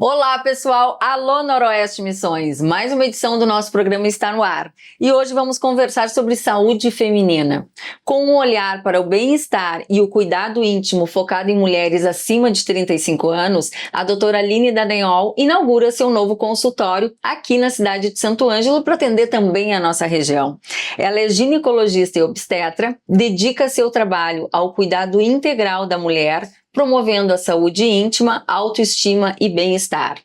Olá pessoal, alô Noroeste Missões, mais uma edição do nosso programa está no ar e hoje vamos conversar sobre saúde feminina. Com um olhar para o bem-estar e o cuidado íntimo focado em mulheres acima de 35 anos, a doutora Aline Dallagnol inaugura seu novo consultório aqui na cidade de Santo Ângelo para atender também a nossa região. Ela é ginecologista e obstetra, dedica seu trabalho ao cuidado integral da mulher, promovendo a saúde íntima, autoestima e bem-estar.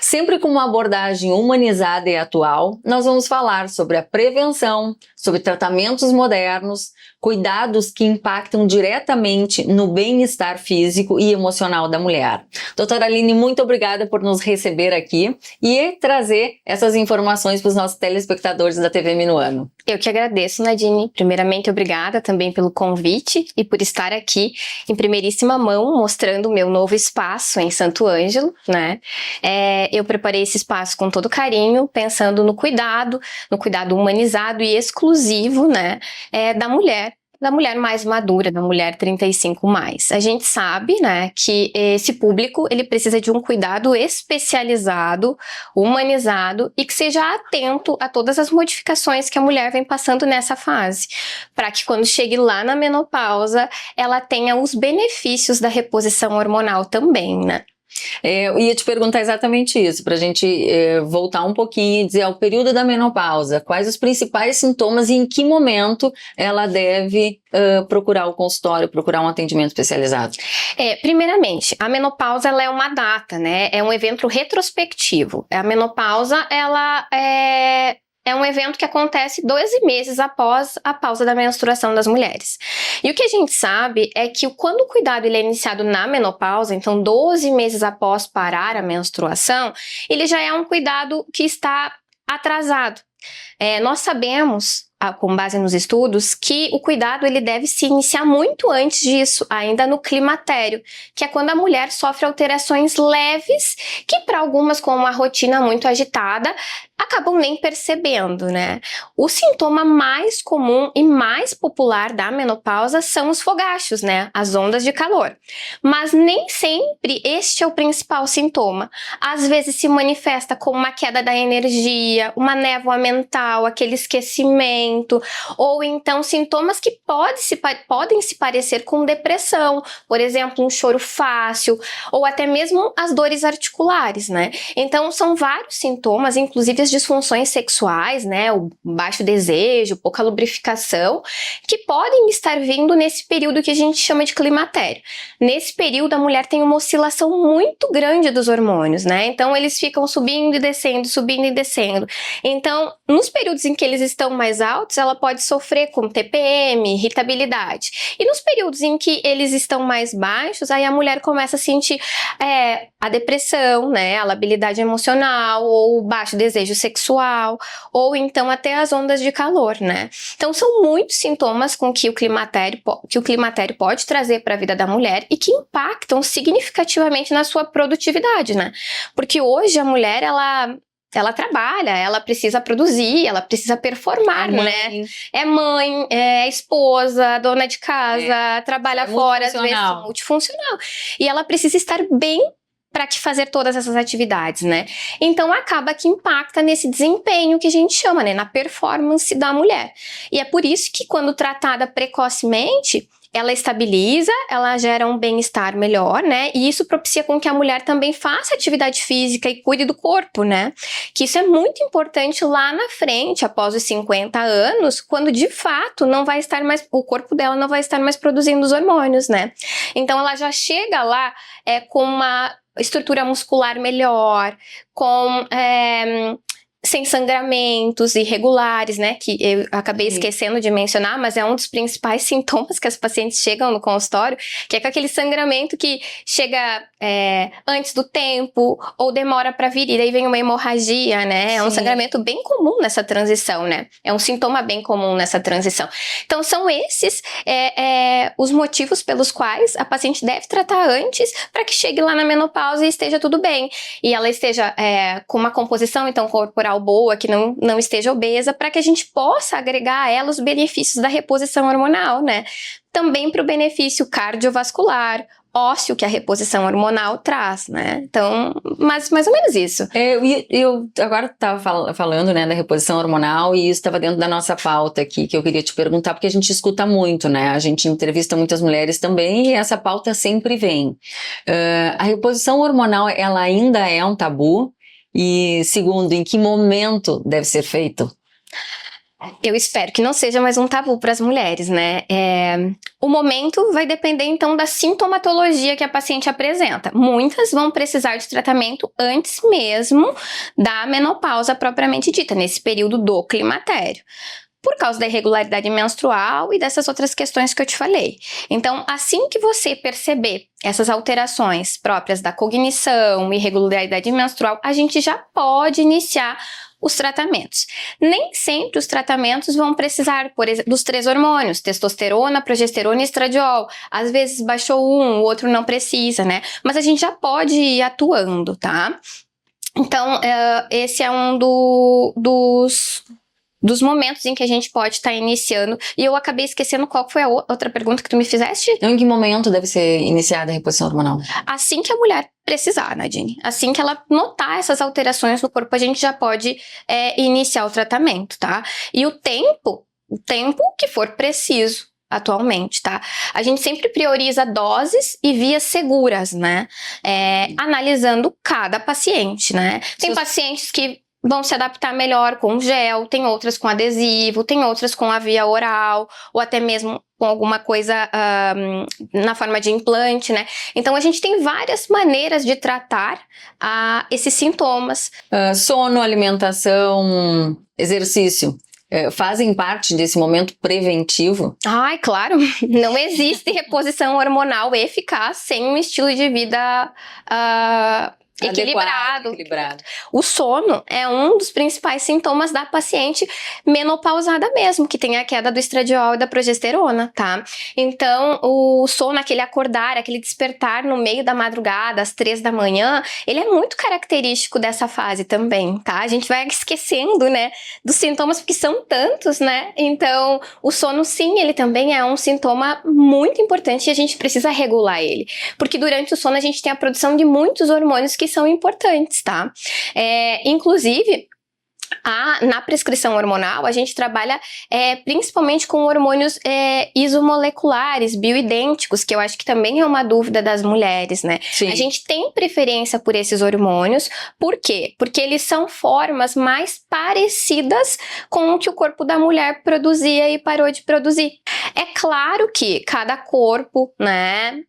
Sempre com uma abordagem humanizada e atual, nós vamos falar sobre a prevenção, sobre tratamentos modernos, cuidados que impactam diretamente no bem-estar físico e emocional da mulher. Doutora Aline, muito obrigada por nos receber aqui e trazer essas informações para os nossos telespectadores da TV Minuano. Eu que agradeço, Nadine. Primeiramente, obrigada também pelo convite e por estar aqui em primeiríssima mão, mostrando o meu novo espaço em Santo Ângelo, né? Eu preparei esse espaço com todo carinho, pensando no cuidado humanizado e exclusivo, né, da mulher mais madura, da mulher 35+. A gente sabe, né, que esse público, ele precisa de um cuidado especializado, humanizado e que seja atento a todas as modificações que a mulher vem passando nessa fase, para que quando chegue lá na menopausa, ela tenha os benefícios da reposição hormonal também, né? Eu ia te perguntar exatamente isso, para a gente voltar um pouquinho e dizer ao período da menopausa, quais os principais sintomas e em que momento ela deve procurar o consultório, procurar um atendimento especializado? Primeiramente, a menopausa ela é uma data, né? É um evento retrospectivo. A menopausa, ela é um evento que acontece 12 meses após a pausa da menstruação das mulheres. E o que a gente sabe é que quando o cuidado ele é iniciado na menopausa, então 12 meses após parar a menstruação, ele já é um cuidado que está atrasado. Nós sabemos, com base nos estudos, que o cuidado ele deve se iniciar muito antes disso, ainda no climatério, que é quando a mulher sofre alterações leves, que para algumas com uma rotina muito agitada, acabam nem percebendo, né? O sintoma mais comum e mais popular da menopausa são os fogachos, né? As ondas de calor. Mas nem sempre este é o principal sintoma. Às vezes se manifesta como uma queda da energia, uma névoa mental, aquele esquecimento, ou então sintomas que podem se parecer com depressão, por exemplo, um choro fácil, ou até mesmo as dores articulares, né? Então são vários sintomas, inclusive as disfunções sexuais, né, o baixo desejo, pouca lubrificação, que podem estar vindo nesse período que a gente chama de climatério. Nesse período, a mulher tem uma oscilação muito grande dos hormônios, né, então eles ficam subindo e descendo, subindo e descendo. Então, nos períodos em que eles estão mais altos, ela pode sofrer com TPM, irritabilidade. E nos períodos em que eles estão mais baixos, aí a mulher começa a sentir a depressão, né, a labilidade emocional, ou o baixo desejo sexual, ou então até as ondas de calor, né? Então são muitos sintomas com que o climatério pode trazer para a vida da mulher e que impactam significativamente na sua produtividade, né? Porque hoje a mulher, ela trabalha, ela precisa produzir, ela precisa performar, né? É mãe, é esposa, dona de casa, trabalha fora, às vezes multifuncional. E ela precisa estar bem para que fazer todas essas atividades, né? Então acaba que impacta nesse desempenho que a gente chama, né? Na performance da mulher. E é por isso que quando tratada precocemente, ela estabiliza, ela gera um bem-estar melhor, né? E isso propicia com que a mulher também faça atividade física e cuide do corpo, né? Que isso é muito importante lá na frente, após os 50 anos, quando de fato o corpo dela não vai estar mais produzindo os hormônios, né? Então ela já chega lá com uma estrutura muscular melhor, sem sangramentos irregulares, né, que eu acabei esquecendo de mencionar, mas é um dos principais sintomas que as pacientes chegam no consultório, que é com aquele sangramento que chega antes do tempo, ou demora para vir, e daí vem uma hemorragia, né, é um sangramento bem comum nessa transição, né, é um sintoma bem comum nessa transição. Então são esses os motivos pelos quais a paciente deve tratar antes, para que chegue lá na menopausa e esteja tudo bem, e ela esteja com uma composição, então, corporal boa, que não esteja obesa, para que a gente possa agregar a ela os benefícios da reposição hormonal, né? Também para o benefício cardiovascular, ósseo que a reposição hormonal traz, né? Então, mais ou menos isso. Eu agora estava falando, né, da reposição hormonal e isso estava dentro da nossa pauta aqui, que eu queria te perguntar, porque a gente escuta muito, né? A gente entrevista muitas mulheres também e essa pauta sempre vem. A reposição hormonal, ela ainda é um tabu? E segundo, em que momento deve ser feito? Eu espero que não seja mais um tabu para as mulheres, né? O momento vai depender, então, da sintomatologia que a paciente apresenta. Muitas vão precisar de tratamento antes mesmo da menopausa propriamente dita, nesse período do climatério, por causa da irregularidade menstrual e dessas outras questões que eu te falei. Então, assim que você perceber essas alterações próprias da cognição, irregularidade menstrual, a gente já pode iniciar os tratamentos. Nem sempre os tratamentos vão precisar, por exemplo, dos 3 hormônios, testosterona, progesterona e estradiol. Às vezes baixou um, o outro não precisa, né? Mas a gente já pode ir atuando, tá? Então, esse é um dos momentos em que a gente pode estar iniciando. E eu acabei esquecendo qual foi a outra pergunta que tu me fizeste. Então, em que momento deve ser iniciada a reposição hormonal? Assim que a mulher precisar, Nadine. Assim que ela notar essas alterações no corpo, a gente já pode iniciar o tratamento, tá? E o tempo que for preciso atualmente, tá? A gente sempre prioriza doses e vias seguras, né? Analisando cada paciente, né? Tem pacientes que vão se adaptar melhor com gel, tem outras com adesivo, tem outras com a via oral, ou até mesmo com alguma coisa na forma de implante, né? Então, a gente tem várias maneiras de tratar esses sintomas. Sono, alimentação, exercício. Fazem parte desse momento preventivo? Ai, claro, não existe reposição hormonal eficaz sem um estilo de vida equilibrado. O sono é um dos principais sintomas da paciente menopausada mesmo, que tem a queda do estradiol e da progesterona, tá? Então, o sono, aquele acordar, aquele despertar no meio da madrugada, às 3 da manhã, ele é muito característico dessa fase também, tá? A gente vai esquecendo, né, dos sintomas, porque são tantos, né? Então, o sono, sim, ele também é um sintoma muito importante e a gente precisa regular ele, porque durante o sono a gente tem a produção de muitos hormônios que são importantes, tá? Inclusive, na prescrição hormonal, a gente trabalha principalmente com hormônios isomoleculares, bioidênticos, que eu acho que também é uma dúvida das mulheres, né? Sim. A gente tem preferência por esses hormônios, por quê? Porque eles são formas mais parecidas com o que o corpo da mulher produzia e parou de produzir. É claro que cada corpo, né,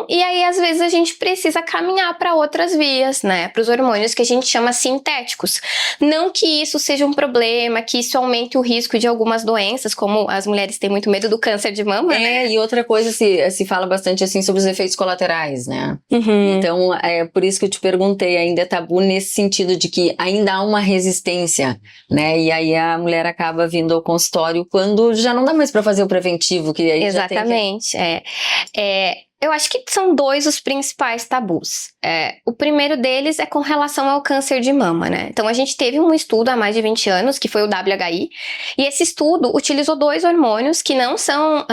e aí às vezes a gente precisa caminhar para outras vias, né, para os hormônios que a gente chama sintéticos. Não que isso seja um problema, que isso aumente o risco de algumas doenças, como as mulheres têm muito medo do câncer de mama, né? E outra coisa, se fala bastante assim sobre os efeitos colaterais, né? Uhum. Então, é por isso que eu te perguntei, ainda é tabu nesse sentido de que ainda há uma resistência, né? E aí a mulher acaba vindo ao consultório quando já não dá mais para fazer o preventivo, que aí exatamente, já tem Eu acho que são 2 os principais tabus. O primeiro deles é com relação ao câncer de mama, né? Então, a gente teve um estudo há mais de 20 anos, que foi o WHI, e esse estudo utilizou 2 hormônios que não são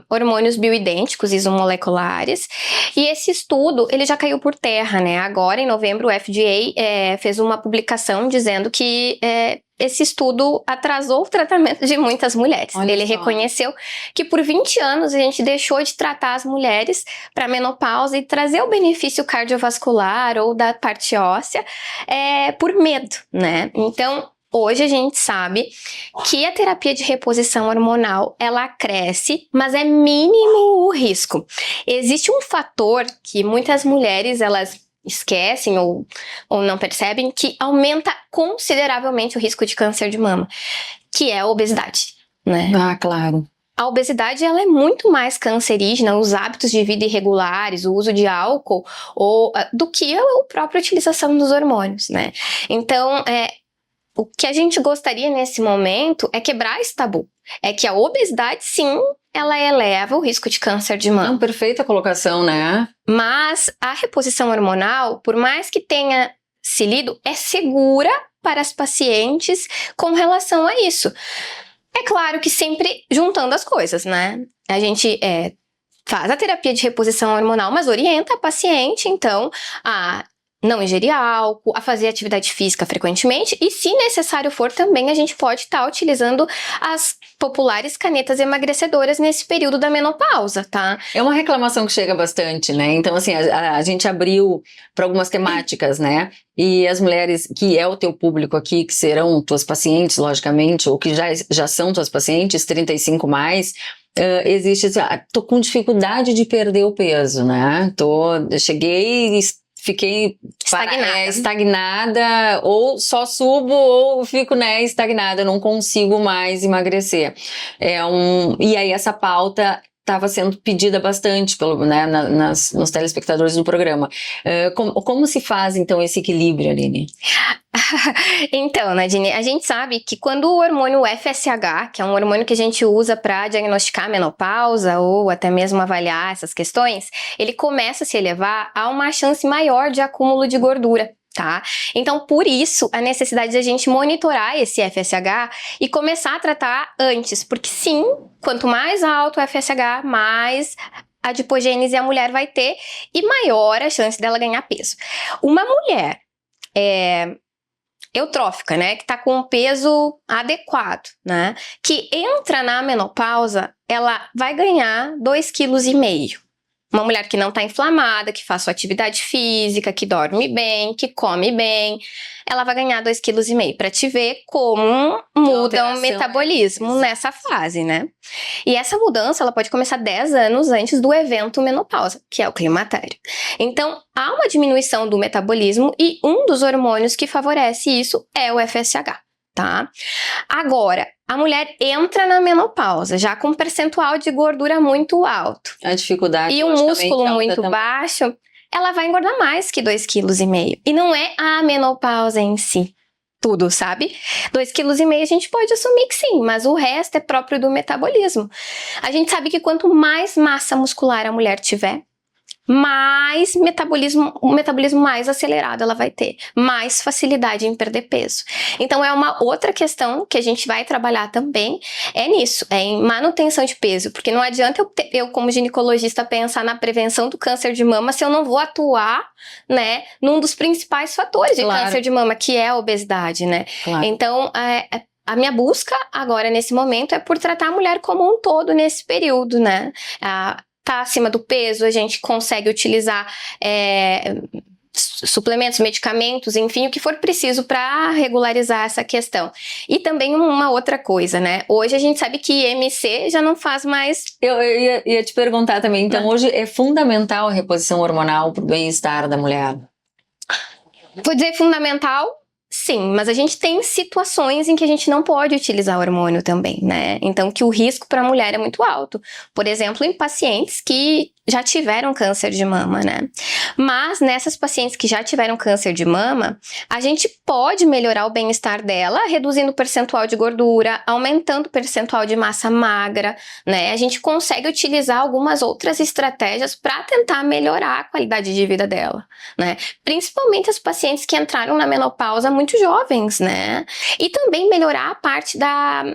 hormônios bioidênticos, isomoleculares, e esse estudo, ele já caiu por terra, né? Agora, em novembro, o FDA fez uma publicação dizendo que esse estudo atrasou o tratamento de muitas mulheres. Ele reconheceu que por 20 anos a gente deixou de tratar as mulheres para menopausa e trazer o benefício cardiovascular ou da parte óssea por medo, né? Então, hoje a gente sabe que a terapia de reposição hormonal, ela cresce, mas é mínimo o risco. Existe um fator que muitas mulheres, elas esquecem ou não percebem, que aumenta consideravelmente o risco de câncer de mama, que é a obesidade, né? Ah, claro. A obesidade, ela é muito mais cancerígena, os hábitos de vida irregulares, o uso de álcool, do que a própria utilização dos hormônios, né? Então, o que a gente gostaria nesse momento é quebrar esse tabu. É que a obesidade, sim, ela eleva o risco de câncer de mama. Perfeita colocação, né? Mas a reposição hormonal, por mais que tenha se lido, é segura para as pacientes com relação a isso. É claro que sempre juntando as coisas, né? A gente faz a terapia de reposição hormonal, mas orienta a paciente, então, a não ingerir álcool, a fazer atividade física frequentemente e, se necessário for, também a gente pode estar utilizando as populares canetas emagrecedoras nesse período da menopausa, tá? É uma reclamação que chega bastante, né? Então, assim, a gente abriu para algumas temáticas, né? E as mulheres, que é o teu público aqui, que serão tuas pacientes, logicamente, ou que já são tuas pacientes, 35 mais, existe, tô com dificuldade de perder o peso, né? Cheguei e fiquei estagnada, ou só subo ou fico, né, estagnada, não consigo mais emagrecer. E aí essa pauta estava sendo pedida bastante né, nos telespectadores do programa. Como se faz, então, esse equilíbrio, Aline? Então, Nadine, a gente sabe que quando o hormônio FSH, que é um hormônio que a gente usa para diagnosticar a menopausa ou até mesmo avaliar essas questões, ele começa a se elevar, há uma chance maior de acúmulo de gordura. Tá? Então, por isso, a necessidade de a gente monitorar esse FSH e começar a tratar antes, porque sim, quanto mais alto o FSH, mais adipogênese a mulher vai ter e maior a chance dela ganhar peso. Uma mulher eutrófica, né, que tá com um peso adequado, né, que entra na menopausa, ela vai ganhar 2,5 kg. Uma mulher que não tá inflamada, que faz sua atividade física, que dorme bem, que come bem, ela vai ganhar 2,5 kg, pra te ver como muda o metabolismo nessa fase, né? E essa mudança, ela pode começar 10 anos antes do evento menopausa, que é o climatério. Então, há uma diminuição do metabolismo e um dos hormônios que favorece isso é o FSH. Tá? Agora, a mulher entra na menopausa já com um percentual de gordura muito alto. A dificuldade e um músculo muito baixo, ela vai engordar mais que 2,5 kg. E não é a menopausa em si. Tudo, sabe? 2,5 kg a gente pode assumir que sim, mas o resto é próprio do metabolismo. A gente sabe que quanto mais massa muscular a mulher tiver, mais o metabolismo mais acelerado ela vai ter, mais facilidade em perder peso. Então é uma outra questão que a gente vai trabalhar também, nisso, em manutenção de peso, porque não adianta eu como ginecologista pensar na prevenção do câncer de mama se eu não vou atuar, né, num dos principais fatores de câncer de mama, que é a obesidade, né? Claro. Então, a minha busca agora nesse momento é por tratar a mulher como um todo nesse período, né? Tá acima do peso, a gente consegue utilizar suplementos, medicamentos, enfim, o que for preciso para regularizar essa questão. E também uma outra coisa, né? Hoje a gente sabe que IMC já não faz mais... Eu ia te perguntar também, então hoje é fundamental a reposição hormonal para o bem-estar da mulher? Vou dizer fundamental... Sim, mas a gente tem situações em que a gente não pode utilizar hormônio também, né? Então, que o risco para a mulher é muito alto. Por exemplo, em pacientes que já tiveram câncer de mama, né? Mas nessas pacientes que já tiveram câncer de mama, a gente pode melhorar o bem-estar dela, reduzindo o percentual de gordura, aumentando o percentual de massa magra, né? A gente consegue utilizar algumas outras estratégias para tentar melhorar a qualidade de vida dela, né? Principalmente as pacientes que entraram na menopausa muito jovens, né? E também melhorar a parte da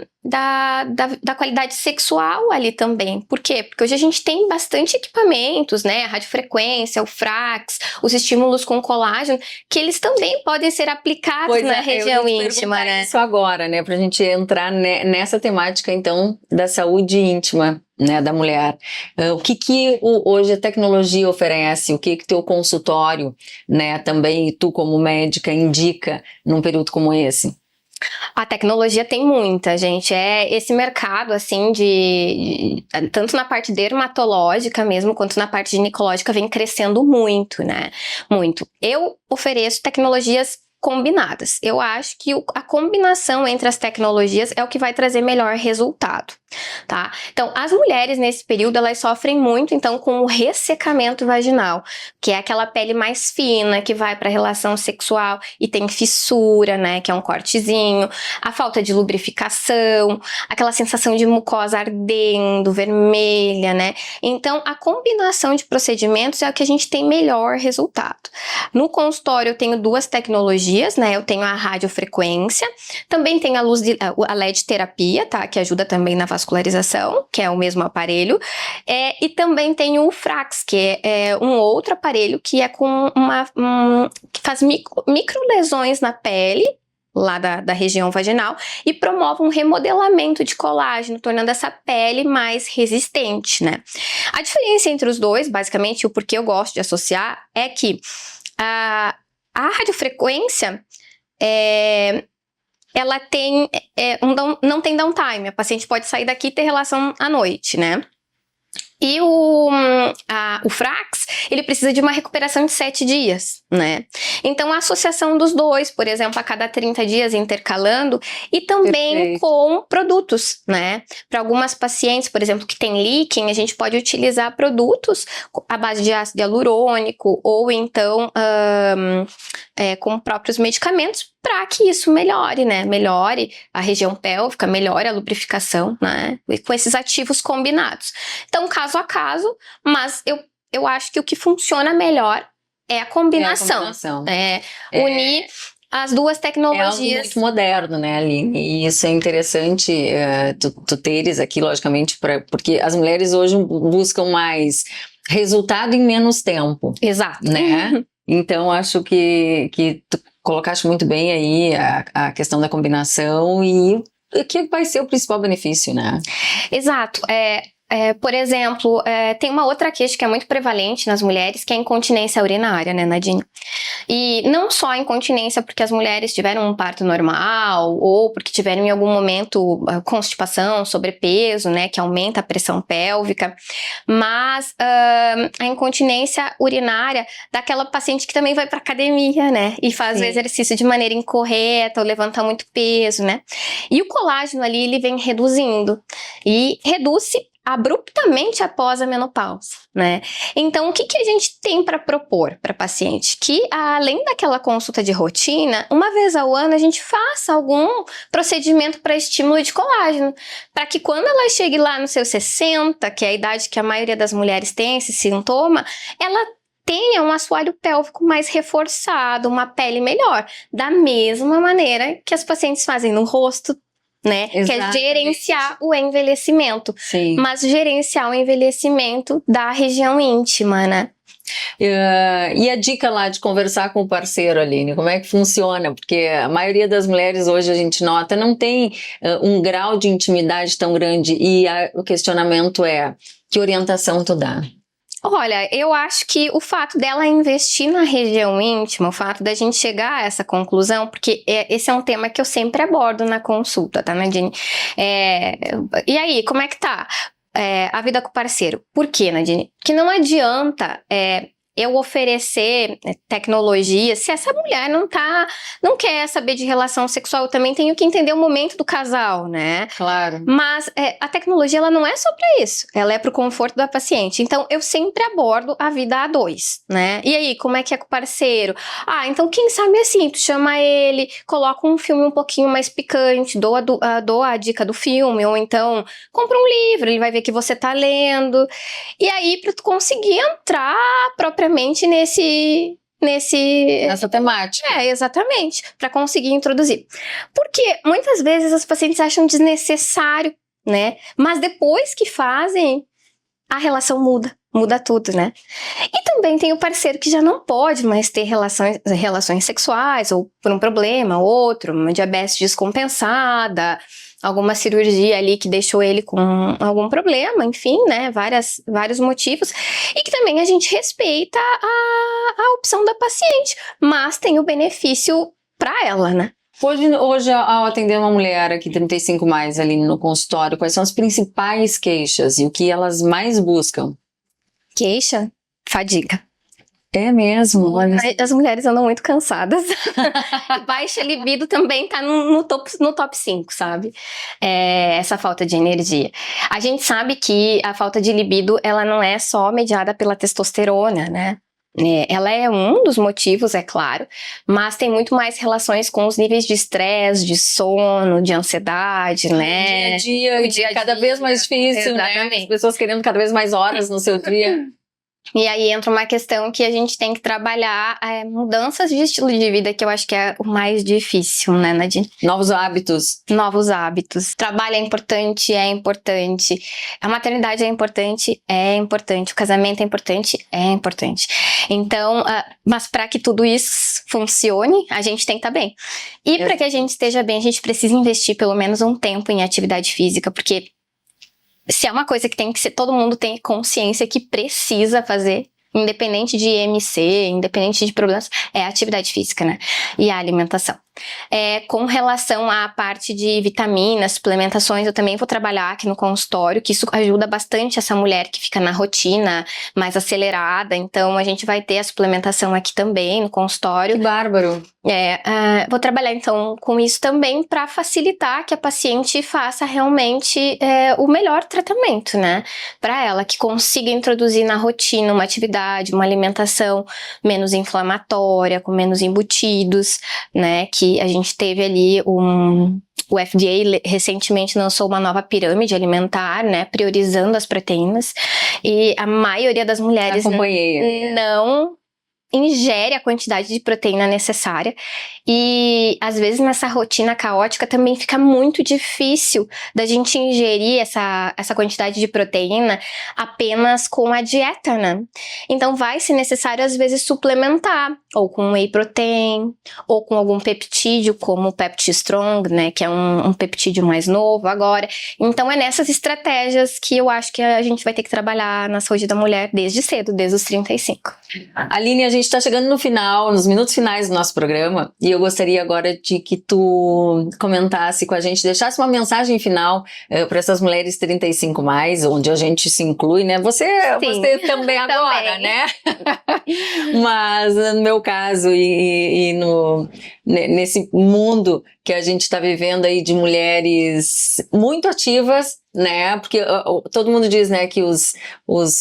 qualidade sexual ali também. Por quê? Porque hoje a gente tem bastante equipamentos, né? A radiofrequência, o Frax, os estímulos com colágeno, que eles também podem ser aplicados na região íntima, né? Isso agora, né? Pra gente entrar nessa temática, então, da saúde íntima, né, da mulher. O que hoje a tecnologia oferece? O que teu consultório, né, também tu como médica indica num período como esse? A tecnologia tem muita, gente. Esse mercado, assim, tanto na parte dermatológica mesmo, quanto na parte ginecológica, vem crescendo muito, né? Muito. Eu ofereço tecnologias combinadas. Eu acho que a combinação entre as tecnologias é o que vai trazer melhor resultado, tá? Então, as mulheres nesse período, elas sofrem muito, então, com o ressecamento vaginal, que é aquela pele mais fina, que vai para a relação sexual e tem fissura, né, que é um cortezinho, a falta de lubrificação, aquela sensação de mucosa ardendo, vermelha, né? Então, a combinação de procedimentos é o que a gente tem melhor resultado. No consultório, eu tenho 2 tecnologias, tecnologias, né? Eu tenho a radiofrequência, também tenho a LED terapia, tá? Que ajuda também na vascularização, que é o mesmo aparelho. E também tenho o Frax, que é um outro aparelho que é com que faz microlesões na pele, lá da região vaginal, e promove um remodelamento de colágeno, tornando essa pele mais resistente, né? A diferença entre os dois, basicamente, o porquê eu gosto de associar, é que a radiofrequência, ela tem, não tem downtime, a paciente pode sair daqui e ter relação à noite, né? E o Frax, ele precisa de uma recuperação de 7 dias, né? Então, a associação dos dois, por exemplo, a cada 30 dias intercalando, e também Perfeito. com produtos, né? Para algumas pacientes, por exemplo, que tem líquen, a gente pode utilizar produtos à base de ácido hialurônico, ou então com próprios medicamentos, para que isso melhore, né? Melhore a região pélvica, melhore a lubrificação, né? E com esses ativos combinados. Então, caso a caso, mas eu acho que o que funciona melhor é a combinação. Unir as duas tecnologias. É algo muito moderno, né, Aline? E isso é interessante tu teres aqui, logicamente, porque as mulheres hoje buscam mais resultado em menos tempo. Exato. Né? Então, acho que tu colocaste muito bem aí a questão da combinação e que vai ser o principal benefício, né? Exato. Por exemplo, tem uma outra queixa que é muito prevalente nas mulheres, que é a incontinência urinária, né, Nadine? E não só a incontinência porque as mulheres tiveram um parto normal, ou porque tiveram em algum momento constipação, sobrepeso, né, que aumenta a pressão pélvica, mas a incontinência urinária daquela paciente que também vai para academia, né, e faz o exercício de maneira incorreta, ou levanta muito peso, né? E o colágeno ali, ele vem reduzindo, e reduz-se abruptamente após a menopausa, né? Então, o que a gente tem para propor para paciente? Que, além daquela consulta de rotina, uma vez ao ano a gente faça algum procedimento para estímulo de colágeno, para que quando ela chegue lá nos seus 60, que é a idade que a maioria das mulheres tem esse sintoma, ela tenha um assoalho pélvico mais reforçado, uma pele melhor, da mesma maneira que as pacientes fazem no rosto, né? Exatamente. Que é gerenciar o envelhecimento. Sim. Mas gerenciar o envelhecimento da região íntima, né? E a dica lá de conversar com o parceiro, Aline, como é que funciona? Porque a maioria das mulheres hoje, a gente nota, não tem um grau de intimidade tão grande, e o questionamento é: que orientação tu dá? Olha, eu acho que o fato dela investir na região íntima, o fato da gente chegar a essa conclusão, porque esse é um tema que eu sempre abordo na consulta, tá, Nadine? E aí, como é que tá a vida com o parceiro? Por quê, Nadine? Que não adianta eu oferecer tecnologia se essa mulher não quer saber de relação sexual. Eu também tenho que entender o momento do casal, né? Claro. Mas a tecnologia, ela não é só para isso, ela é para o conforto da paciente. Então, eu sempre abordo a vida a dois, né? E aí, como é que é com o parceiro? Então quem sabe assim, tu chama ele, coloca um filme um pouquinho mais picante, dou a dica do filme, ou então compra um livro, ele vai ver que você tá lendo. E aí, para tu conseguir entrar propriamente nessa temática. Exatamente, para conseguir introduzir. Porque muitas vezes as pacientes acham desnecessário, né? Mas depois que fazem, a relação muda tudo, né? E também tem o parceiro que já não pode mais ter relações sexuais, ou por um problema, outro, uma diabetes descompensada, alguma cirurgia ali que deixou ele com algum problema, enfim, né, vários motivos, e que também a gente respeita a opção da paciente, mas tem o benefício para ela, né? Hoje, ao atender uma mulher aqui, 35 mais, ali no consultório, quais são as principais queixas e o que elas mais buscam? Queixa? Fadiga. É mesmo? As mulheres andam muito cansadas. Baixa libido também tá no top 5, sabe? Essa falta de energia. A gente sabe que a falta de libido, ela não é só mediada pela testosterona, né? Ela é um dos motivos, é claro, mas tem muito mais relações com os níveis de estresse, de sono, de ansiedade, né? O dia a dia cada vez mais difícil, exatamente, né? As pessoas querendo cada vez mais horas no seu dia. E aí entra uma questão que a gente tem que trabalhar, mudanças de estilo de vida, que eu acho que é o mais difícil, né, Nadine? Novos hábitos. Novos hábitos. Trabalho é importante, é importante. A maternidade é importante, é importante. O casamento é importante, é importante. Então, mas para que tudo isso funcione, a gente tem que estar bem. E para que a gente esteja bem, a gente precisa investir pelo menos um tempo em atividade física, porque se é uma coisa que tem que ser, todo mundo tem consciência que precisa fazer, independente de IMC, independente de problemas, é a atividade física, né? E a alimentação. Com relação à parte de vitaminas, suplementações, eu também vou trabalhar aqui no consultório, que isso ajuda bastante essa mulher que fica na rotina mais acelerada, então a gente vai ter a suplementação aqui também no consultório. Que bárbaro! Vou trabalhar então com isso também para facilitar que a paciente faça realmente o melhor tratamento, né? Para ela, que consiga introduzir na rotina uma atividade, uma alimentação menos inflamatória, com menos embutidos, né? Que a gente teve ali o FDA recentemente lançou uma nova pirâmide alimentar, né, priorizando as proteínas, e a maioria das mulheres não ingere a quantidade de proteína necessária, e às vezes nessa rotina caótica também fica muito difícil da gente ingerir essa quantidade de proteína apenas com a dieta, né? Então vai ser necessário às vezes suplementar, ou com whey protein, ou com algum peptídeo como o PeptiStrong, né, que é um peptídeo mais novo agora. Então é nessas estratégias que eu acho que a gente vai ter que trabalhar na saúde da mulher desde cedo, desde os 35. Aline, a gente está chegando no final, nos minutos finais do nosso programa, e eu gostaria agora de que tu comentasse com a gente, deixasse uma mensagem final para essas mulheres 35 mais, onde a gente se inclui, né? Você também agora, também. Né? Mas no meu caso e nesse mundo que a gente está vivendo aí de mulheres muito ativas, né? Porque todo mundo diz, né, que os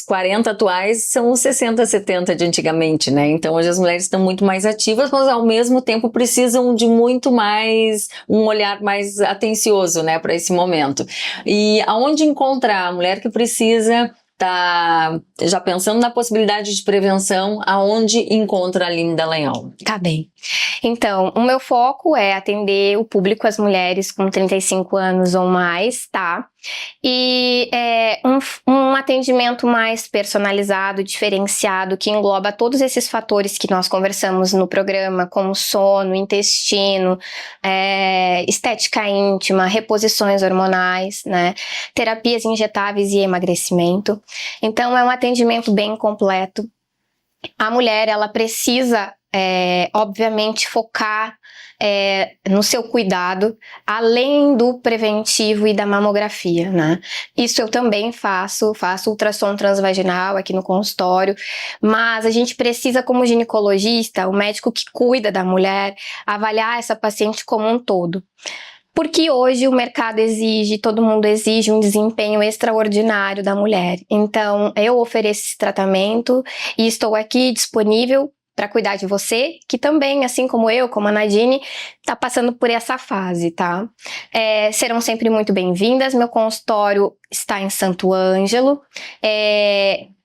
40 atuais são os 60, 70 de antigamente, né? Então hoje as mulheres estão muito mais ativas, mas ao mesmo tempo precisam de muito mais, um olhar mais atencioso, né, para esse momento. E aonde encontrar a mulher que precisa tá já pensando na possibilidade de prevenção, aonde encontra a Aline Dallagnol? Tá bem. Então, o meu foco é atender o público, as mulheres com 35 anos ou mais, tá? E um atendimento mais personalizado, diferenciado, que engloba todos esses fatores que nós conversamos no programa, como sono, intestino, estética íntima, reposições hormonais, né? Terapias injetáveis e emagrecimento. Então, é um atendimento bem completo. A mulher, ela precisa, obviamente, focar no seu cuidado, além do preventivo e da mamografia, né? Isso eu também faço ultrassom transvaginal aqui no consultório, mas a gente precisa, como ginecologista, o médico que cuida da mulher, avaliar essa paciente como um todo. Porque hoje o mercado exige, todo mundo exige um desempenho extraordinário da mulher. Então, eu ofereço esse tratamento e estou aqui disponível para cuidar de você, que também, assim como eu, como a Nadine, está passando por essa fase, tá? Serão sempre muito bem-vindas. Meu consultório está em Santo Ângelo,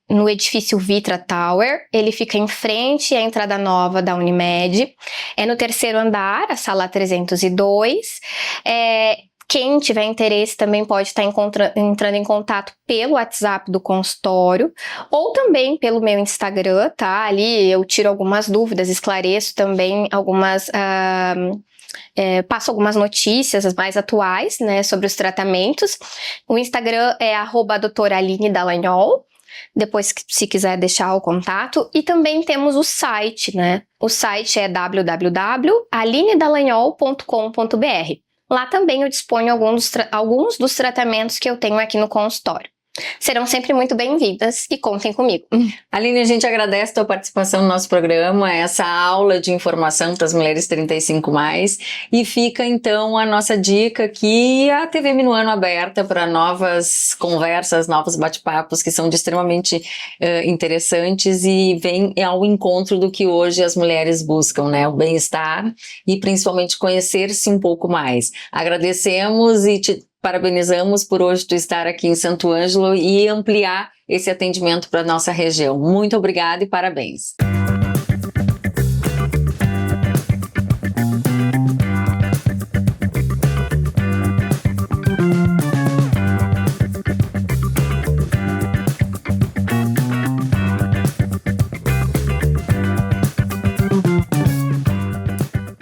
no edifício Vitra Tower. Ele fica em frente à entrada nova da Unimed. É no 3º andar, a sala 302. Quem tiver interesse também pode estar entrando em contato pelo WhatsApp do consultório ou também pelo meu Instagram, tá? Ali eu tiro algumas dúvidas, esclareço também algumas... passo algumas notícias mais atuais, né, sobre os tratamentos. O Instagram é @doutora Aline Dallagnol. Depois, se quiser deixar o contato. E também temos o site, né? O site é www.alinedallagnol.com.br. Lá também eu disponho alguns dos tratamentos que eu tenho aqui no consultório. Serão sempre muito bem-vindas e contem comigo. Aline, a gente agradece a tua participação no nosso programa, essa aula de informação para as mulheres 35+, e fica então a nossa dica que a TV Minuano aberta para novas conversas, novos bate-papos que são extremamente interessantes e vem ao encontro do que hoje as mulheres buscam, né? O bem-estar e principalmente conhecer-se um pouco mais. Agradecemos e te Parabenizamos por hoje tu estar aqui em Santo Ângelo e ampliar esse atendimento para a nossa região. Muito obrigada e parabéns.